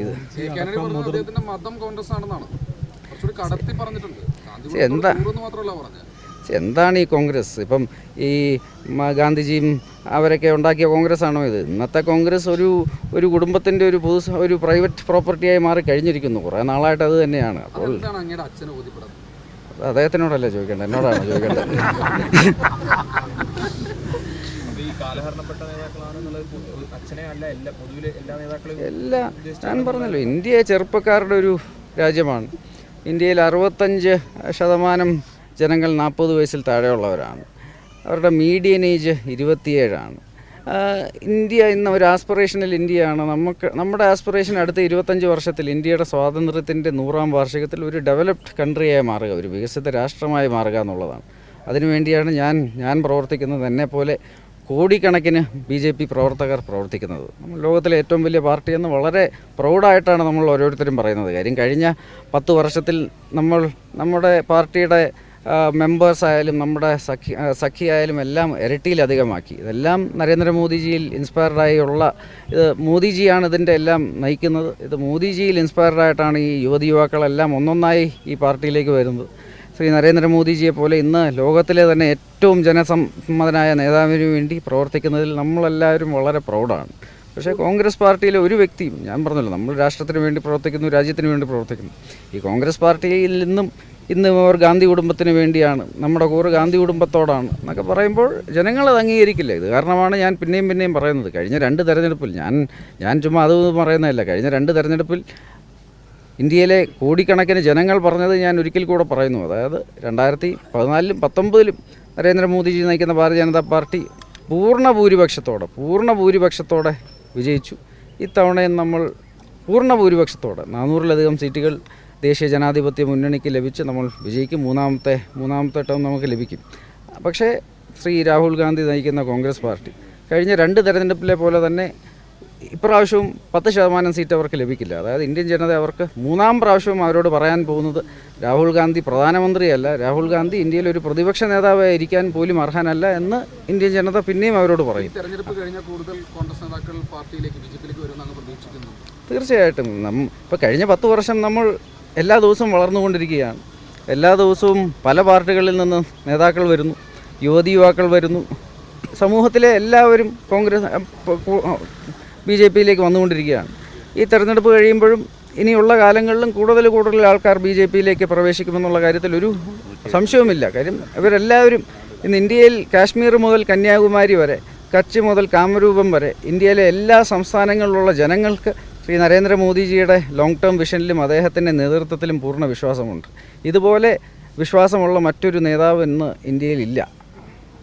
ഇത് എന്താണ് ഈ കോൺഗ്രസ്? ഇപ്പം ഈ ഗാന്ധിജിയും അവരൊക്കെ ഉണ്ടാക്കിയ കോൺഗ്രസ് ആണോ ഇത്? ഇന്നത്തെ കോൺഗ്രസ് ഒരു കുടുംബത്തിൻ്റെ ഒരു പ്രൈവറ്റ് പ്രോപ്പർട്ടിയായി മാറി കഴിഞ്ഞിരിക്കുന്നു. കുറേ നാളായിട്ട് അത് തന്നെയാണ്. അപ്പോൾ അദ്ദേഹത്തിനോടല്ലേ ചോദിക്കേണ്ടത്, എന്നോടാണോ ചോദിക്കേണ്ടത്? ഞാൻ പറഞ്ഞല്ലോ, ഇന്ത്യ ചെറുപ്പക്കാരുടെ ഒരു രാജ്യമാണ്. ഇന്ത്യയിൽ 65% ജനങ്ങൾ 40 വയസ്സിൽ താഴെയുള്ളവരാണ്. അവരുടെ മീഡിയൻ ഏജ് 27 ഇന്ത്യ ഇന്ന് ഒരു ആസ്പിറേഷണൽ ഇന്ത്യയാണ്. നമ്മുടെ ആസ്പിറേഷൻ അടുത്ത 25 വർഷത്തിൽ ഇന്ത്യയുടെ സ്വാതന്ത്ര്യത്തിൻ്റെ 100ാം വാർഷികത്തിൽ ഒരു ഡെവലപ്ഡ് കൺട്രിയായി മാറുക, ഒരു വികസിത രാഷ്ട്രമായി മാറുക എന്നുള്ളതാണ്. അതിനുവേണ്ടിയാണ് ഞാൻ പ്രവർത്തിക്കുന്നത്. എന്നെപ്പോലെ കോടിക്കണക്കിന് BJP പ്രവർത്തകർ പ്രവർത്തിക്കുന്നത്. നമ്മൾ ലോകത്തിലെ ഏറ്റവും വലിയ പാർട്ടിയെന്ന് വളരെ പ്രൗഡായിട്ടാണ് നമ്മൾ ഓരോരുത്തരും പറയുന്നത്. കാര്യം കഴിഞ്ഞ 10 വർഷത്തിൽ നമ്മുടെ പാർട്ടിയുടെ മെമ്പേഴ്സായാലും നമ്മുടെ സഖിയായാലും എല്ലാം ഇരട്ടിയിലധികമാക്കി. ഇതെല്ലാം നരേന്ദ്രമോദിജിയിൽ ഇൻസ്പയർഡായുള്ള മോദിജിയാണ് ഇതിൻ്റെ എല്ലാം നയിക്കുന്നത്. ഇത് മോദിജിയിൽ ഇൻസ്പയർഡായിട്ടാണ് ഈ യുവതിയുവാക്കളെല്ലാം ഒന്നൊന്നായി ഈ പാർട്ടിയിലേക്ക് വരുന്നത്. ശ്രീ നരേന്ദ്രമോദിജിയെ പോലെ ഇന്ന് ലോകത്തിലെ തന്നെ ഏറ്റവും ജനസമ്മതനായ നേതാവിന് വേണ്ടി പ്രവർത്തിക്കുന്നതിൽ നമ്മളെല്ലാവരും വളരെ പ്രൗഡാണ്. പക്ഷേ കോൺഗ്രസ് പാർട്ടിയിലെ ഒരു വ്യക്തിയും, ഞാൻ പറഞ്ഞല്ലോ, നമ്മൾ രാഷ്ട്രത്തിന് വേണ്ടി പ്രവർത്തിക്കുന്നു, രാജ്യത്തിന് വേണ്ടി പ്രവർത്തിക്കുന്നു. ഈ കോൺഗ്രസ് പാർട്ടിയിൽ ഇന്ന് അവർ ഗാന്ധി കുടുംബത്തിന് വേണ്ടിയാണ്, നമ്മുടെ കൂറ് ഗാന്ധി കുടുംബത്തോടാണ് എന്നൊക്കെ പറയുമ്പോൾ ജനങ്ങളത് അംഗീകരിക്കില്ല. ഇത് കാരണമാണ് ഞാൻ പിന്നെയും പറയുന്നത്. കഴിഞ്ഞ 2 തെരഞ്ഞെടുപ്പിൽ ഞാൻ ചുമ്മാ അത് പറയുന്നതല്ല. കഴിഞ്ഞ 2 തെരഞ്ഞെടുപ്പിൽ ഇന്ത്യയിലെ കോടിക്കണക്കിന് ജനങ്ങൾ പറഞ്ഞത് ഞാൻ ഒരിക്കൽ കൂടെ പറയുന്നു. അതായത് 2014-ലും 2019-ലും നരേന്ദ്രമോദിജി നയിക്കുന്ന ഭാരതീയ ജനതാ പാർട്ടി പൂർണ്ണ ഭൂരിപക്ഷത്തോടെ വിജയിച്ചു. ഇത്തവണയും നമ്മൾ പൂർണ്ണ ഭൂരിപക്ഷത്തോടെ 400-ലധികം സീറ്റുകൾ ദേശീയ ജനാധിപത്യ മുന്നണിക്ക് ലഭിച്ച് നമ്മൾ വിജയിക്കും. മൂന്നാമത്തെ ടേം നമുക്ക് ലഭിക്കും. പക്ഷേ ശ്രീ രാഹുൽ ഗാന്ധി നയിക്കുന്ന കോൺഗ്രസ് പാർട്ടി കഴിഞ്ഞ 2 തെരഞ്ഞെടുപ്പിലെ പോലെ തന്നെ ഇപ്രാവശ്യവും 10% സീറ്റ് അവർക്ക് ലഭിക്കില്ല. അതായത് ഇന്ത്യൻ ജനത അവർക്ക് 3ാം പ്രാവശ്യവും അവരോട് പറയാൻ പോകുന്നത് രാഹുൽ ഗാന്ധി പ്രധാനമന്ത്രിയല്ല, രാഹുൽ ഗാന്ധി ഇന്ത്യയിൽ ഒരു പ്രതിപക്ഷ നേതാവായി ഇരിക്കാൻ പോലും അർഹനല്ല എന്ന് ഇന്ത്യൻ ജനത പിന്നെയും അവരോട് പറയും. തീർച്ചയായിട്ടും ഇപ്പോൾ കഴിഞ്ഞ 10 വർഷം നമ്മൾ എല്ലാ ദിവസവും വളർന്നുകൊണ്ടിരിക്കുകയാണ്. എല്ലാ ദിവസവും പല പാർട്ടികളിൽ നിന്ന് നേതാക്കൾ വരുന്നു, യുവാക്കൾ വരുന്നു. സമൂഹത്തിലെ എല്ലാവരും BJPയിലേക്ക് വന്നുകൊണ്ടിരിക്കുകയാണ്. ഈ തെരഞ്ഞെടുപ്പ് കഴിയുമ്പോഴും ഇനിയുള്ള കാലങ്ങളിലും കൂടുതൽ ആൾക്കാർ BJPയിലേക്ക് പ്രവേശിക്കുമെന്നുള്ള കാര്യത്തിൽ ഒരു സംശയവുമില്ല. കാര്യം ഇവരെല്ലാവരും ഇന്ന് ഇന്ത്യയിൽ കാശ്മീർ മുതൽ കന്യാകുമാരി വരെ, കച്ച് മുതൽ കാമരൂപം വരെ ഇന്ത്യയിലെ എല്ലാ സംസ്ഥാനങ്ങളിലുള്ള ജനങ്ങൾക്ക് ശ്രീ നരേന്ദ്രമോദിജിയുടെ ലോങ് ടേം വിഷനിലും അദ്ദേഹത്തിൻ്റെ നേതൃത്വത്തിലും പൂർണ്ണ വിശ്വാസമുണ്ട്. ഇതുപോലെ വിശ്വാസമുള്ള മറ്റൊരു നേതാവ് ഇന്ന് ഇന്ത്യയിലില്ല.